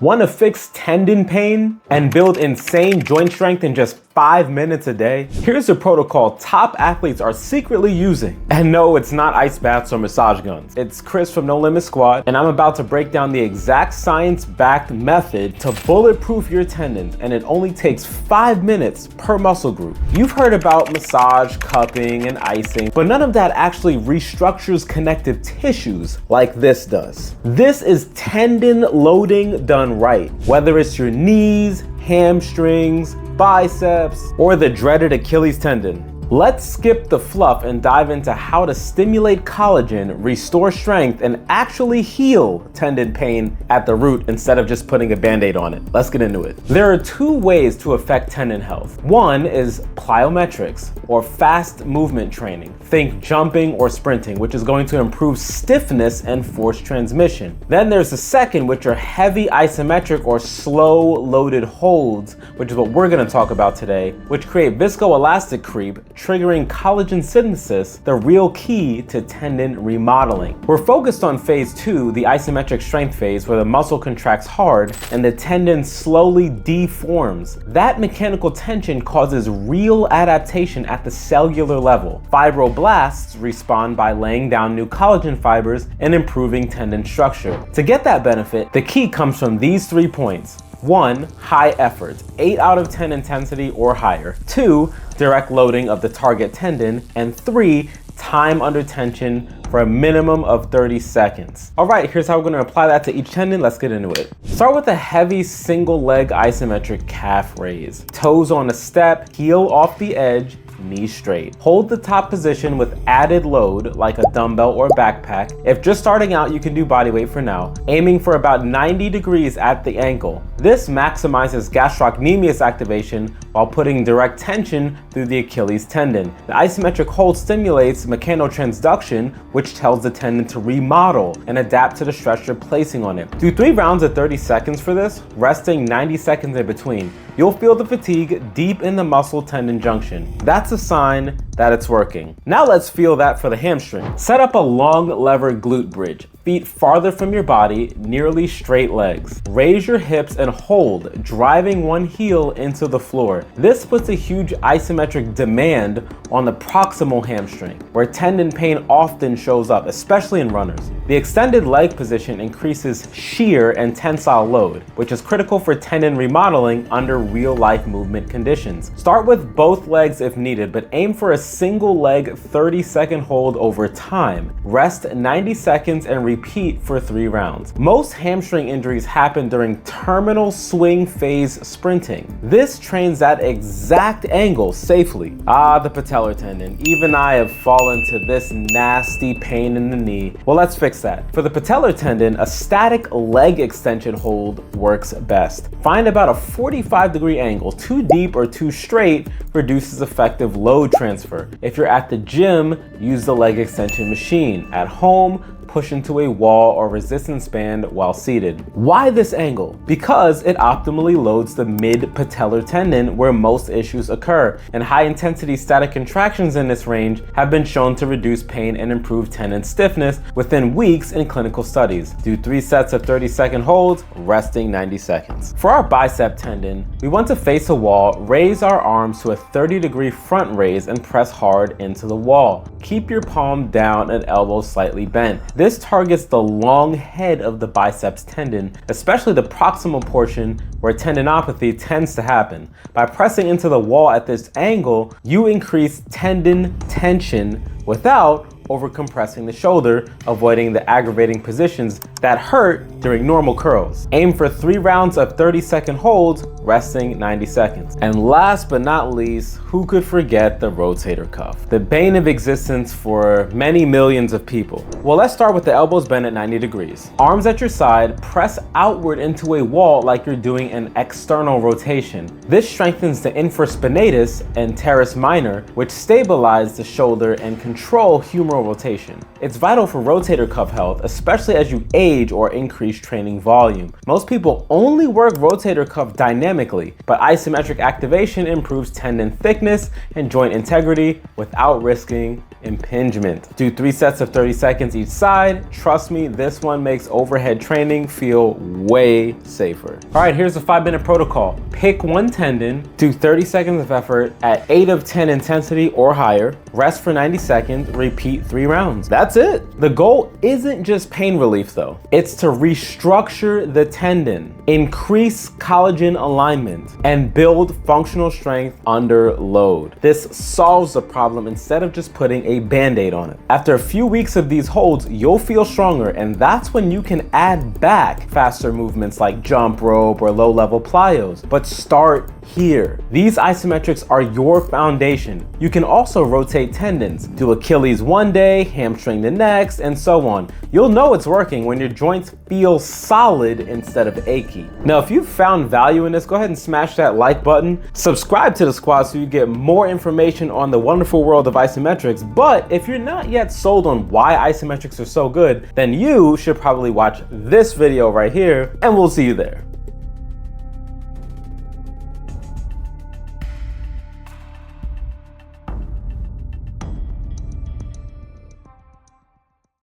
Want to fix tendon pain and build insane joint strength in just 5 minutes a day? Here's a protocol top athletes are secretly using. And no, it's not ice baths or massage guns. It's Chris from NoLimitSquad, and I'm about to break down the exact science-backed method to bulletproof your tendons, and it only takes 5 minutes per muscle group. You've heard about massage, cupping, and icing, but none of that actually restructures connective tissues like this does. This is tendon loading done right. Whether it's your knees, hamstrings, biceps, or the dreaded Achilles tendon. Let's skip the fluff and dive into how to stimulate collagen, restore strength, and actually heal tendon pain at the root instead of just putting a band-aid on it. Let's get into it. There are 2 ways to affect tendon health. One is plyometrics, or fast movement training. Think jumping or sprinting, which is going to improve stiffness and force transmission. Then there's the second, which are heavy isometric or slow loaded holds, which is what we're going to talk about today, which create viscoelastic creep, triggering collagen synthesis, the real key to tendon remodeling. We're focused on phase 2, the isometric strength phase, where the muscle contracts hard and the tendon slowly deforms. That mechanical tension causes real adaptation at the cellular level. Fibroblasts respond by laying down new collagen fibers and improving tendon structure. To get that benefit, the key comes from these 3 points. 1, high effort, 8 out of 10 intensity or higher. 2, direct loading of the target tendon. And 3, time under tension for a minimum of 30 seconds. All right, here's how we're gonna apply that to each tendon. Let's get into it. Start with a heavy single leg isometric calf raise. Toes on a step, heel off the edge, knees straight. Hold the top position with added load like a dumbbell or backpack. If just starting out, you can do body weight for now, aiming for about 90 degrees at the ankle. This maximizes gastrocnemius activation while putting direct tension through the Achilles tendon. The isometric hold stimulates mechanotransduction, which tells the tendon to remodel and adapt to the stress you're placing on it. Do 3 rounds of 30 seconds for this, resting 90 seconds in between. You'll feel the fatigue deep in the muscle tendon junction. That's a sign that it's working. Now let's feel that for the hamstring. Set up a long lever glute bridge. Feet farther from your body, nearly straight legs. Raise your hips and hold, driving one heel into the floor. This puts a huge isometric demand on the proximal hamstring, where tendon pain often shows up, especially in runners. The extended leg position increases shear and tensile load, which is critical for tendon remodeling under real-life movement conditions. Start with both legs if needed, but aim for a single leg 30-second hold over time. Rest 90 seconds and repeat for 3 rounds. Most hamstring injuries happen during terminal swing phase sprinting. This trains that exact angle safely. The patellar tendon. Even I have fallen to this nasty pain in the knee. Well, let's fix that. For the patellar tendon, a static leg extension hold works best. Find about a 45-degree angle. Too deep or too straight reduces effective load transfer. If you're at the gym, use the leg extension machine. At home, push into a wall or resistance band while seated. Why this angle? Because it optimally loads the mid-patellar tendon where most issues occur, and high-intensity static contractions in this range have been shown to reduce pain and improve tendon stiffness within weeks in clinical studies. Do 3 sets of 30-second holds, resting 90 seconds. For our bicep tendon, we want to face a wall, raise our arms to a 30-degree front raise, and press hard into the wall. Keep your palm down and elbows slightly bent. This targets the long head of the biceps tendon, especially the proximal portion where tendinopathy tends to happen. By pressing into the wall at this angle, you increase tendon tension without overcompressing the shoulder, avoiding the aggravating positions that hurt during normal curls. Aim for 3 rounds of 30-second holds, resting 90 seconds. And last but not least, who could forget the rotator cuff? The bane of existence for many millions of people. Well, let's start with the elbows bent at 90 degrees. Arms at your side, press outward into a wall like you're doing an external rotation. This strengthens the infraspinatus and teres minor, which stabilize the shoulder and control humeral rotation. It's vital for rotator cuff health, especially as you age or increase training volume. Most people only work rotator cuff dynamically, but isometric activation improves tendon thickness and joint integrity without risking impingement. Do 3 sets of 30 seconds each side. Trust me, this one makes overhead training feel way safer. All right, here's the 5-minute protocol. Pick one tendon, do 30 seconds of effort at 8 of 10 intensity or higher, rest for 90 seconds, repeat 3 rounds. That's it. The goal isn't just pain relief though. It's to restructure the tendon, increase collagen alignment, and build functional strength under load. This solves the problem instead of just putting a band-aid on it. After a few weeks of these holds, you'll feel stronger, and that's when you can add back faster movements like jump rope or low-level plyos. But start here. These isometrics are your foundation. You can also rotate tendons. Do Achilles one day, hamstring the next, and so on. You'll know it's working when your joints feel solid instead of achy. Now, if you've found value in this, go ahead and smash that like button. Subscribe to the squad so you get more information on the wonderful world of isometrics. But if you're not yet sold on why isometrics are so good, then you should probably watch this video right here, and we'll see you there.